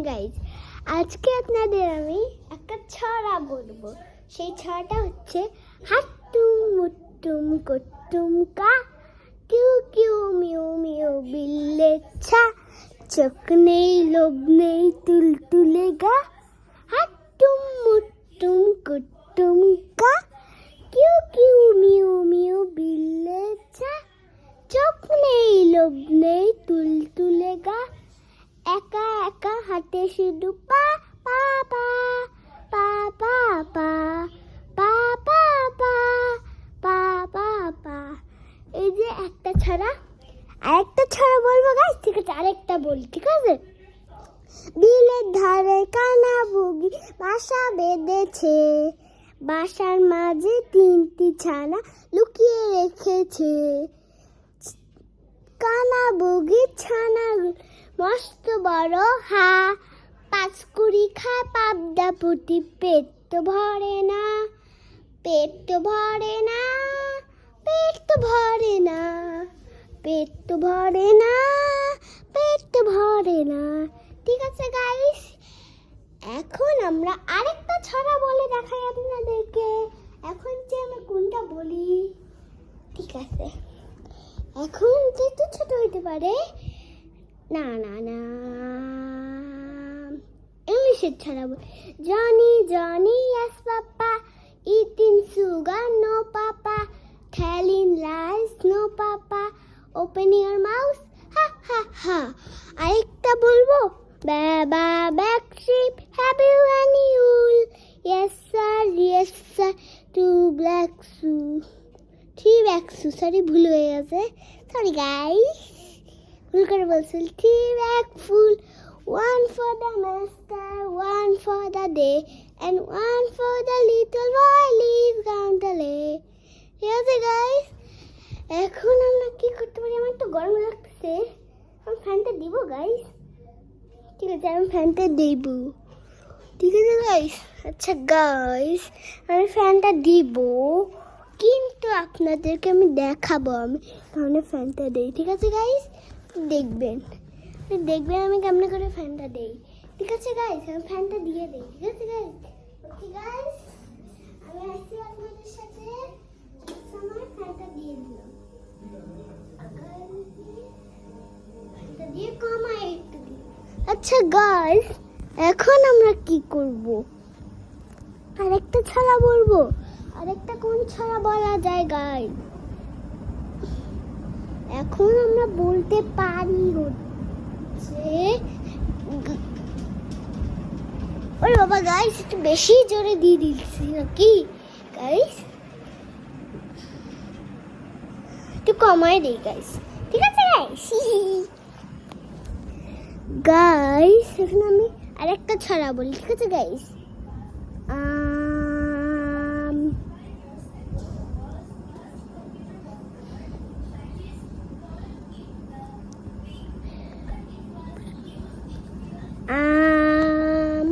Guys, আজকে আপনাদের আমি একটা ছড়া বলবো। সেই ছড়াটা হচ্ছে হাট্টুম মুট্টুম কট্টুম কা, কিউ কিউ মিউ মিউ বিল্লের ছা, চোখ নেই লোভ নেই তুলতুলে গা, হাট্টুম মুট্টুম কট্টুম কা, কিউ কিউ মিউ মিউ বিল্লের ছা, চোখ নেই লোভ নেই তুলতুলে গা, একা একা হাঁটে শুধু পা পা পা পা পা পা পা পা পা পা পা পা। এই যে একটা ছড়া, আরেকটা ছড়া বলবো গাইস, ঠিক আছে? আরেকটা বলি, ঠিক আছে? বিলের ধারে কানা বুগি বাসা বেঁধেছে, বাসার মাঝে তিনটি ছানা লুকিয়ে রেখেছে, কানা বুগি ছানা মস্ত বড় হা, পাঁচকুড়ি খায় পাবদা পুঁটি, পেট তো ভরে না, পেট তো ভরে না, পেট তো ভরে না, পেট তো ভরে না, পেট তো ভরে না। ঠিক আছে গাইস, এখন আমরা আরেকটা ছড়া বলে দেখাই আপনাদেরকে। এখন যে আমি কোনটা বলি, ঠিক আছে? এখন যেহেতু ছোট হতে পারে, না না না, ইংলিশের ছড়া বল। Johnny Johnny yes papa, eating sugar no papa, telling lies no papa, open your mouth ha ha ha. আরেকটা বলবো, baa baa black sheep have you any wool, yes sir two black shoe, three black shoe, sorry ভুল হয়ে গেছে, sorry guys, ভুল করে বলছি। Three bag full, one for the master, one for the day, and one for the little boy lives down the lane. ঠিক আছে guys, এখন আমরা কি করতে পারি? আমার একটু গরম লাগতেছে, আমি ফ্যানটা দিব গাইস। ঠিক আছে, আমি ফ্যানটা দিব, ঠিক আছে গাইস? আচ্ছা গাইস, আমি ফ্যানটা দিব, কিন্তু আপনাদেরকে আমি দেখাবো আমি কেমন ফ্যানটা দেই। ঠিক আছে গাইস, দেখবেন দেখবেন আমি কেমন করে ফ্যানটা দেই। ঠিক আছে গাইস, আমি ফ্যানটা দিয়ে দেই। ঠিক আছে গাইস? ওকে গাইস, আমি আসছি আপনাদের সাথে, আমার ফ্যানটা দিয়ে দিলাম, ফ্যানটা দিয়ে কমাই একটু দিই। আচ্ছা গাইস, এখন আমরা কি করব? আরেকটা ছড়া বলবো। আরেকটা কোন ছড়া বলা যায় গাইস? এখন আমরা বলতে পারি হচ্ছে, ওরে বাবা গাইস, একটু বেশি জোরে দিয়ে দিচ্ছি নাকি গাইস? একটু কমাই দেই গাইস, ঠিক আছে গাইস? গাইস, এখন আমি আরেকটা ছড়া বলি, ঠিক আছে গাইস?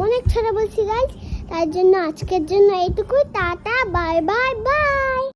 অনেক ছড়া বলছি গাইস, তার জন্য আজকের জন্য এইটুকুই। Tata, bye bye bye.